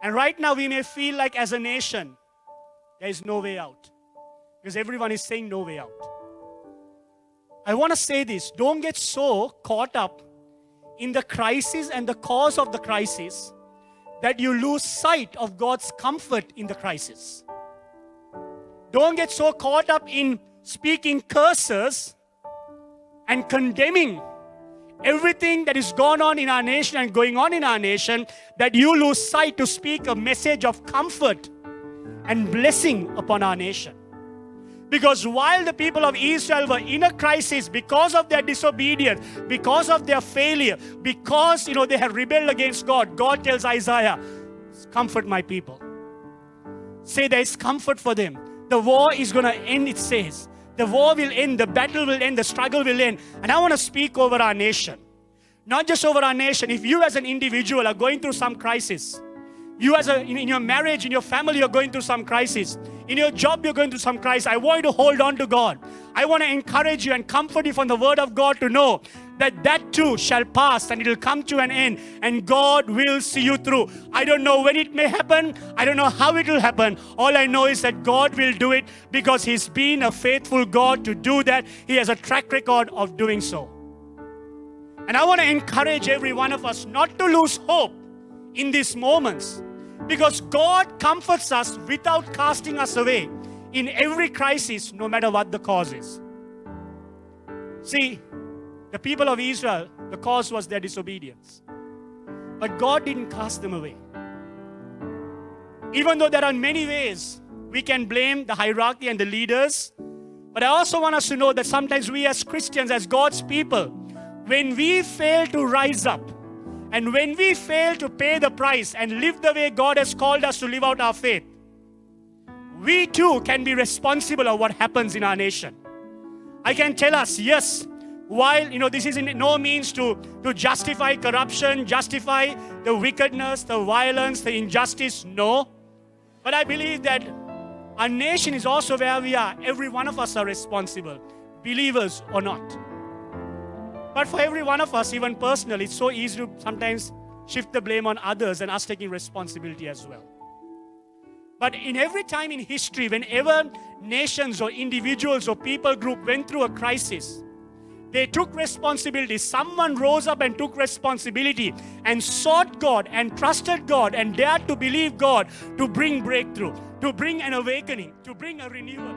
And right now we may feel like as a nation, there is no way out. Because everyone is saying no way out. I want to say this, don't get so caught up in the crisis and the cause of the crisis that you lose sight of God's comfort in the crisis. Don't get so caught up in speaking curses and condemning everything that is going on in our nation and going on in our nation that you lose sight to speak a message of comfort and blessing upon our nation. Because while the people of Israel were in a crisis because of their disobedience, because of their failure, because they had rebelled against God, God tells Isaiah, comfort my people. Say there is comfort for them. The war is going to end, it says. The war will end, the battle will end, the struggle will end. And I want to speak over our nation. Not just over our nation. If you as an individual are going through some crisis, you in your marriage, in your family, you're going through some crisis. In your job, you're going through some crisis. I want you to hold on to God. I want to encourage you and comfort you from the word of God to know that too shall pass and it will come to an end and God will see you through. I don't know when it may happen. I don't know how it will happen. All I know is that God will do it because He's been a faithful God to do that. He has a track record of doing so. And I want to encourage every one of us not to lose hope in these moments, because God comforts us without casting us away in every crisis, no matter what the cause is. See, the people of Israel, the cause was their disobedience. But God didn't cast them away. Even though there are many ways we can blame the hierarchy and the leaders, but I also want us to know that sometimes we as Christians, as God's people, when we fail to rise up, and when we fail to pay the price and live the way God has called us to live out our faith, we too can be responsible of what happens in our nation. I can tell us, yes, while this is in no means to justify corruption, justify the wickedness, the violence, the injustice, no. But I believe that our nation is also where we are. Every one of us are responsible, believers or not. But for every one of us, even personally, it's so easy to sometimes shift the blame on others and us taking responsibility as well. But in every time in history, whenever nations or individuals or people group went through a crisis, they took responsibility. Someone rose up and took responsibility and sought God and trusted God and dared to believe God to bring breakthrough, to bring an awakening, to bring a renewal.